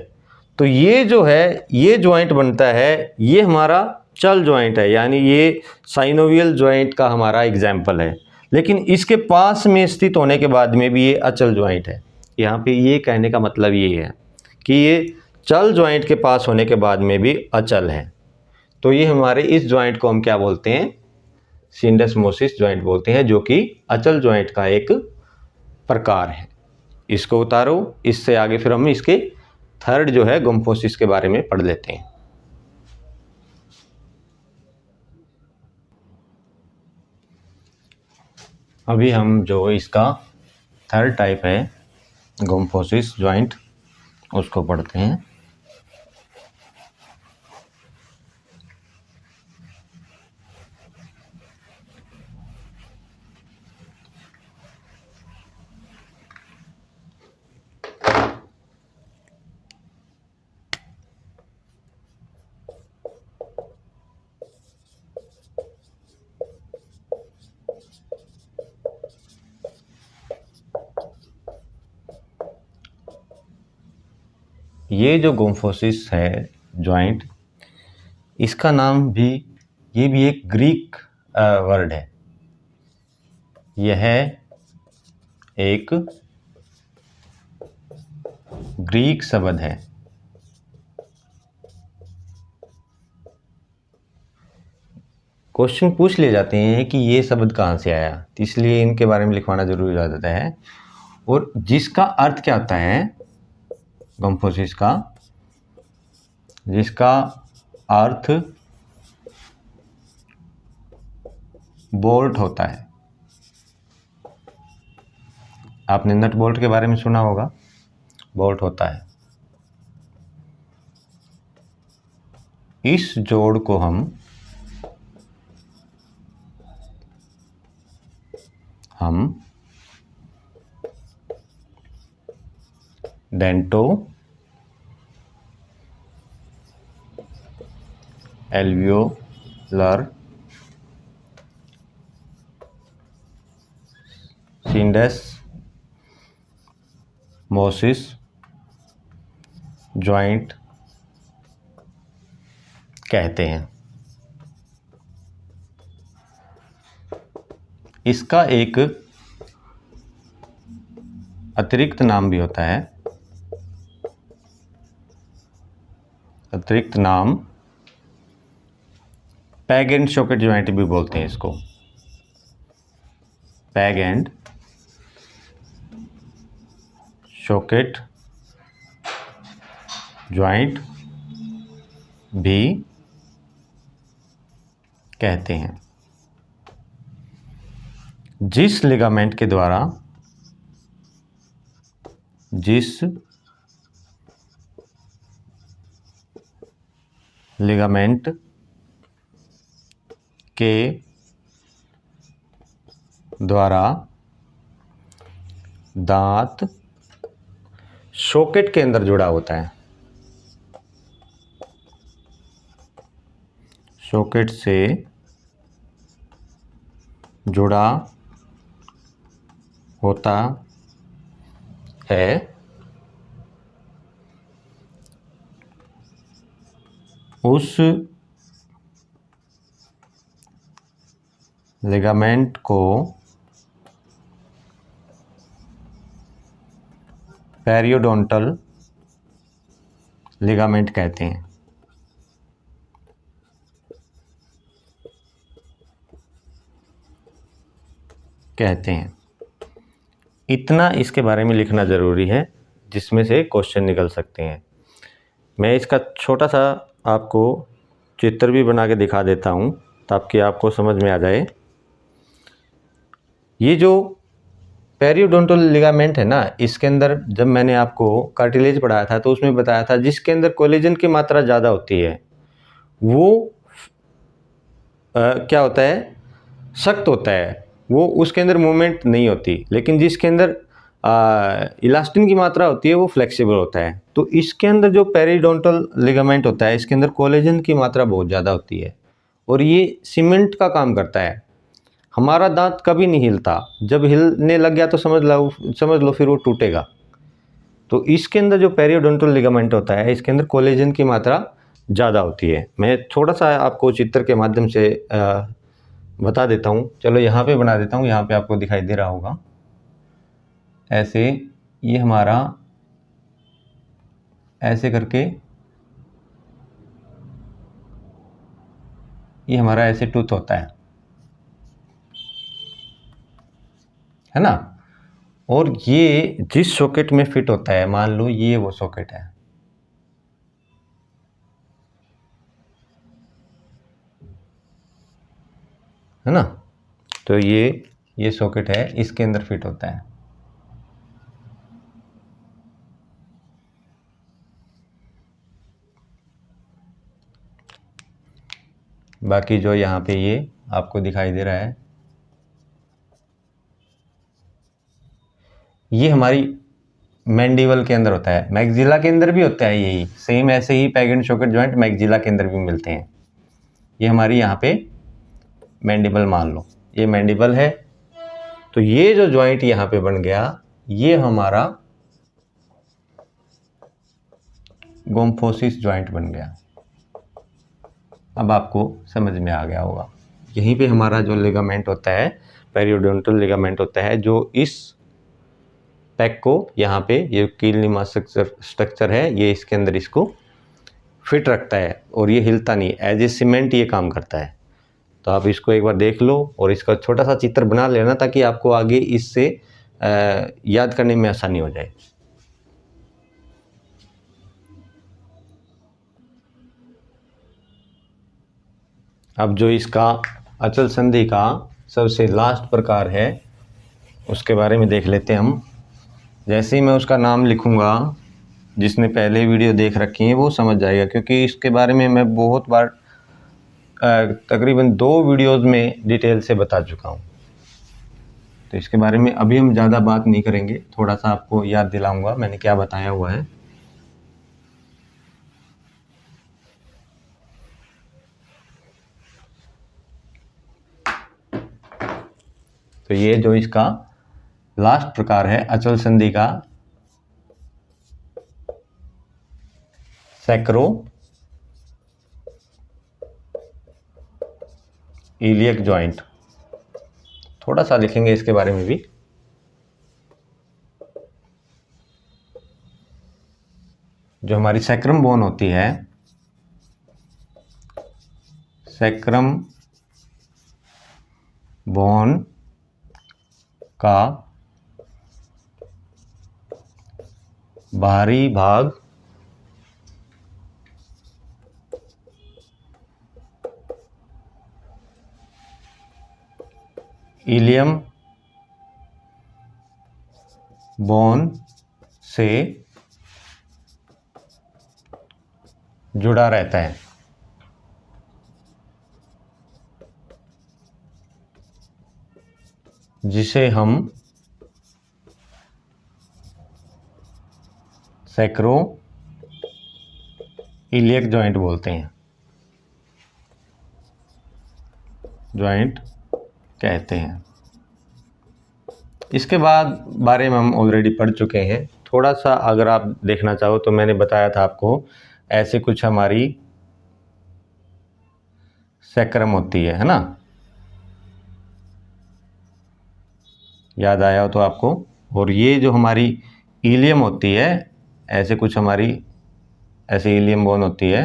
तो ये जो है ये जॉइंट बनता है, ये हमारा चल जॉइंट है, यानी ये साइनोवियल जॉइंट का हमारा एग्जाम्पल है। लेकिन इसके पास में स्थित होने के बाद में भी ये अचल जॉइंट है। यहाँ पे ये कहने का मतलब ये है कि ये चल जॉइंट के पास होने के बाद में भी अचल है। तो ये हमारे इस जॉइंट को हम क्या बोलते हैं, सिंडेस्मोसिस जॉइंट बोलते हैं, जो कि अचल जॉइंट का एक प्रकार है। इसको उतारो, इससे आगे फिर हम इसके थर्ड जो है गुम्फोसिस के बारे में पढ़ लेते हैं। अभी हम जो इसका थर्ड टाइप है गुम्फोसिस जॉइंट उसको पढ़ते हैं। ये जो गुम्फोसिस है जॉइंट, इसका नाम भी, ये भी एक ग्रीक वर्ड है। यह एक ग्रीक शब्द है। क्वेश्चन पूछ ले जाते हैं कि ये शब्द कहाँ से आया, तो इसलिए इनके बारे में लिखवाना जरूरी हो जाता है। और जिसका अर्थ क्या होता है गुम्फोसिस का, जिसका अर्थ बोल्ट होता है। आपने नट बोल्ट के बारे में सुना होगा, बोल्ट होता है। इस जोड़ को हम डेंटो एल्वियोलर सिंडेस्मोसिस जॉइंट कहते हैं। इसका एक अतिरिक्त नाम भी होता है, अतिरिक्त नाम पैग एंड शॉकेट जॉइंट भी बोलते हैं इसको। पैग एंड शॉकेट जॉइंट भी कहते हैं। जिस लिगामेंट के द्वारा, जिस लिगामेंट के द्वारा दांत शॉकेट के अंदर जुड़ा होता है, शॉकेट से जुड़ा होता है, उस लिगामेंट को पेरियोडोंटल लिगामेंट कहते हैं। इतना इसके बारे में लिखना ज़रूरी है जिसमें से क्वेश्चन निकल सकते हैं। मैं इसका छोटा सा आपको चित्र भी बना के दिखा देता हूँ ताकि आपको समझ में आ जाए। ये जो पेरियोडोंटल लिगामेंट है ना, इसके अंदर जब मैंने आपको कार्टिलेज पढ़ाया था तो उसमें बताया था जिसके अंदर कोलेजन की मात्रा ज़्यादा होती है वो क्या होता है, सख्त होता है, वो उसके अंदर मूवमेंट नहीं होती। लेकिन जिसके अंदर इलास्टिन की मात्रा होती है वो फ्लेक्सिबल होता है। तो इसके अंदर जो पेरिडोंटल लिगामेंट होता है इसके अंदर कोलेजन की मात्रा बहुत ज़्यादा होती है और ये सीमेंट का काम करता है। हमारा दांत कभी नहीं हिलता, जब हिलने लग गया तो समझ लो फिर वो टूटेगा। तो इसके अंदर जो पेरियोडोंटल लिगामेंट होता है इसके अंदर कोलेजन की मात्रा ज़्यादा होती है। मैं थोड़ा सा आपको चित्र के माध्यम से बता देता हूँ। चलो यहाँ पे बना देता हूँ, यहाँ पे आपको दिखाई दे रहा होगा ऐसे, ये हमारा ऐसे करके ये हमारा ऐसे टूथ होता है ना। और ये जिस सॉकेट में फिट होता है, मान लो ये वो सॉकेट है ना। तो ये सॉकेट है, इसके अंदर फिट होता है। बाकी जो यहाँ पे ये आपको दिखाई दे रहा है ये हमारी मैंडिबल के अंदर होता है। मैक्सिला के अंदर भी होता है यही सेम, ऐसे ही peg and socket joint maxilla के अंदर भी मिलते हैं। ये हमारी यहाँ पे मैंडिबल मान लो, ये मैंडिबल है। तो ये जो जॉइंट यहाँ पे बन गया ये हमारा गोम्फोसिस जॉइंट बन गया। अब आपको समझ में आ गया होगा। यहीं पे हमारा जो लिगामेंट होता है पेरियोडोंटल लिगामेंट होता है जो इस पैक को यहाँ पे ये कीलनुमा स्ट्रक्चर है ये इसके अंदर इसको फिट रखता है और ये हिलता नहीं, एज ए सीमेंट ये काम करता है। तो आप इसको एक बार देख लो और इसका छोटा सा चित्र बना लेना ताकि आपको आगे इससे याद करने में आसानी हो जाए। अब जो इसका अचल संधि का सबसे लास्ट प्रकार है उसके बारे में देख लेते हैं हम। जैसे ही मैं उसका नाम लिखूंगा, जिसने पहले वीडियो देख रखी है वो समझ जाएगा, क्योंकि इसके बारे में मैं बहुत बार तकरीबन 2 वीडियोस में डिटेल से बता चुका हूँ। तो इसके बारे में अभी हम ज़्यादा बात नहीं करेंगे, थोड़ा सा आपको याद दिलाऊंगा मैंने क्या बताया हुआ है। तो ये जो इसका लास्ट प्रकार है अचल संधि का सैक्रो इलियक जॉइंट, थोड़ा सा लिखेंगे इसके बारे में भी। जो हमारी सैक्रम बोन होती है, सैक्रम बोन का बाहरी भाग इलियम बोन से जुड़ा रहता है। जिसे हम सैक्रो इलियक जॉइंट बोलते हैं, जॉइंट कहते हैं। इसके बाद बारे में हम ऑलरेडी पढ़ चुके हैं। थोड़ा सा अगर आप देखना चाहो तो मैंने बताया था आपको ऐसे कुछ हमारी सैक्रम होती है ना, याद आया हो तो आपको। और ये जो हमारी इलियम होती है, ऐसे कुछ हमारी ऐसे इलियम बोन होती है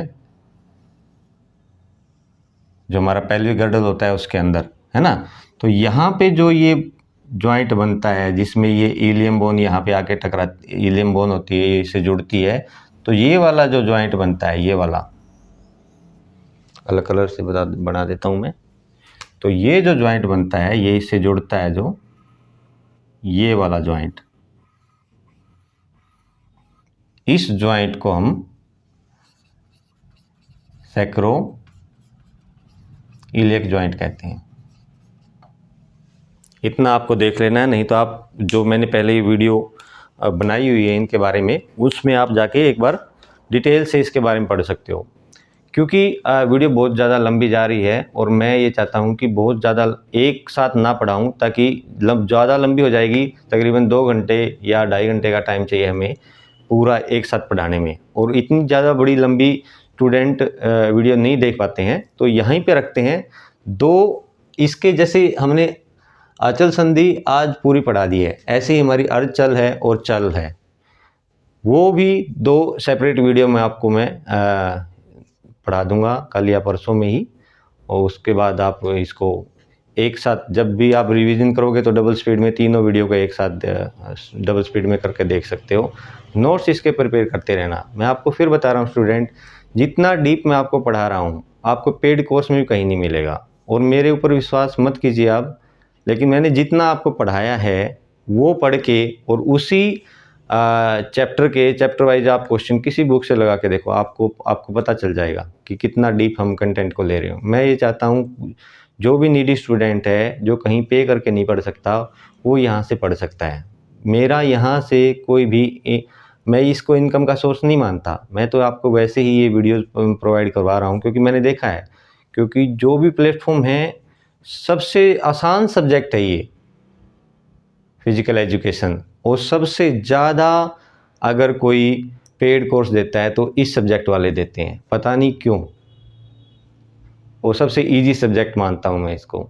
जो हमारा पेल्विक गर्डल होता है उसके अंदर, है ना। तो यहाँ पे जो ये जॉइंट बनता है जिसमें ये इलियम बोन यहाँ पे आके टकरा, इलियम बोन होती है ये इससे जुड़ती है, तो ये वाला जो जॉइंट बनता है, ये वाला अलग कलर से बना देता हूँ मैं। तो ये जो जॉइंट बनता है ये इससे जुड़ता है, जो ये वाला जॉइंट, इस जॉइंट को हम सैक्रो इलियक जॉइंट कहते हैं। इतना आपको देख लेना है, नहीं तो आप जो मैंने पहले ही वीडियो बनाई हुई है इनके बारे में, उसमें आप जाके एक बार डिटेल से इसके बारे में पढ़ सकते हो। क्योंकि वीडियो बहुत ज़्यादा लंबी जा रही है और मैं ये चाहता हूँ कि बहुत ज़्यादा एक साथ ना पढ़ाऊँ, ताकि ज़्यादा लंबी हो जाएगी, तकरीबन 2 घंटे या 2.5 घंटे का टाइम चाहिए हमें पूरा एक साथ पढ़ाने में, और इतनी ज़्यादा बड़ी लंबी स्टूडेंट वीडियो नहीं देख पाते हैं। तो यहीं पे रखते हैं दो, इसके जैसे हमने अचल संधि आज पूरी पढ़ा दी है, ऐसे ही हमारी अर्धचल है और चल है, वो भी 2 सेपरेट वीडियो में आपको मैं पढ़ा दूंगा कल या परसों में ही। और उसके बाद आप इसको एक साथ जब भी आप रिवीजन करोगे तो डबल स्पीड में तीनों वीडियो को एक साथ डबल स्पीड में करके देख सकते हो। नोट्स इसके प्रिपेयर करते रहना। मैं आपको फिर बता रहा हूँ स्टूडेंट, जितना डीप मैं आपको पढ़ा रहा हूँ आपको पेड कोर्स में भी कहीं नहीं मिलेगा, और मेरे ऊपर विश्वास मत कीजिए आप, लेकिन मैंने जितना आपको पढ़ाया है वो पढ़ के और उसी चैप्टर वाइज आप क्वेश्चन किसी बुक से लगा के देखो, आपको पता चल जाएगा कि कितना डीप हम कंटेंट को ले रहे हो। मैं ये चाहता हूँ जो भी नीडी स्टूडेंट है, जो कहीं पे करके नहीं पढ़ सकता, वो यहाँ से पढ़ सकता है। मेरा यहाँ से कोई भी मैं इसको इनकम का सोर्स नहीं मानता, मैं तो आपको वैसे ही ये वीडियोज़ प्रोवाइड करवा रहा हूँ क्योंकि मैंने देखा है, क्योंकि जो भी प्लेटफॉर्म है सबसे आसान सब्जेक्ट है ये फिजिकल एजुकेशन, और सबसे ज़्यादा अगर कोई पेड कोर्स देता है तो इस सब्जेक्ट वाले देते हैं, पता नहीं क्यों। वो सबसे इजी सब्जेक्ट मानता हूँ मैं इसको,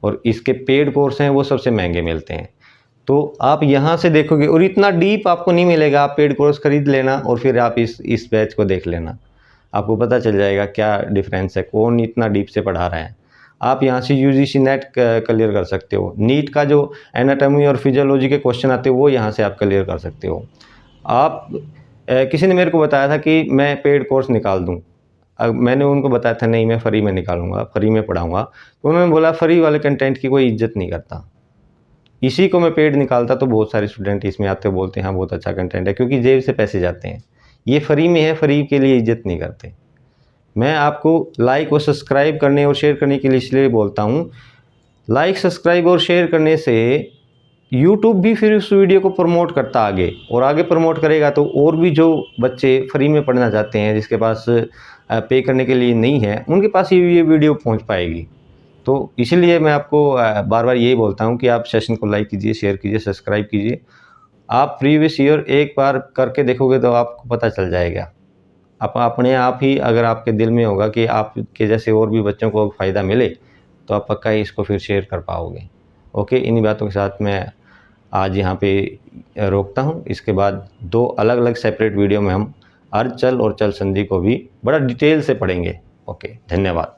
और इसके पेड कोर्स हैं वो सबसे महंगे मिलते हैं। तो आप यहाँ से देखोगे, और इतना डीप आपको नहीं मिलेगा, आप पेड कोर्स खरीद लेना और फिर आप इस बैच को देख लेना, आपको पता चल जाएगा क्या डिफरेंस है, कौन इतना डीप से पढ़ा रहा है। आप यहाँ से यूजीसी नेट क्लियर कर सकते हो, नीट का जो एनाटॉमी और फिजियोलॉजी के क्वेश्चन आते हैं वो यहाँ से आप क्लियर कर सकते हो। आप किसी ने मेरे को बताया था कि मैं पेड कोर्स निकाल दूँ, मैंने उनको बताया था नहीं मैं फ्री में निकालूंगा, फ्री में पढ़ाऊँगा, तो उन्होंने बोला फ्री वाले कंटेंट की कोई इज्जत नहीं करता, इसी को मैं पेड निकालता तो बहुत सारे स्टूडेंट इसमें आते बोलते हैं हाँ बहुत अच्छा कंटेंट है, क्योंकि जेब से पैसे जाते हैं। ये फ्री में है, फ्री के लिए इज्जत नहीं करते। मैं आपको लाइक और सब्सक्राइब करने और शेयर करने के लिए इसलिए बोलता हूँ, लाइक सब्सक्राइब और शेयर करने से यूट्यूब भी फिर उस वीडियो को प्रमोट करता आगे, और आगे प्रमोट करेगा तो और भी जो बच्चे फ्री में पढ़ना चाहते हैं, जिसके पास पे करने के लिए नहीं है, उनके पास ये वीडियो पहुंच पाएगी। तो इसीलिए मैं आपको बार बार यही बोलता हूं कि आप सेशन को लाइक कीजिए, शेयर कीजिए, सब्सक्राइब कीजिए। आप प्रीवियस ईयर एक बार करके देखोगे तो आपको पता चल जाएगा, आप अपने आप ही, अगर आपके दिल में होगा कि आपके जैसे और भी बच्चों को फ़ायदा मिले तो आप पक्का ही इसको फिर शेयर कर पाओगे। ओके, इन्हीं बातों के साथ मैं आज यहाँ पे रोकता हूँ। इसके बाद 2 अलग अलग सेपरेट वीडियो में हम अर्धचल और चल संधि को भी बड़ा डिटेल से पढ़ेंगे। ओके, धन्यवाद।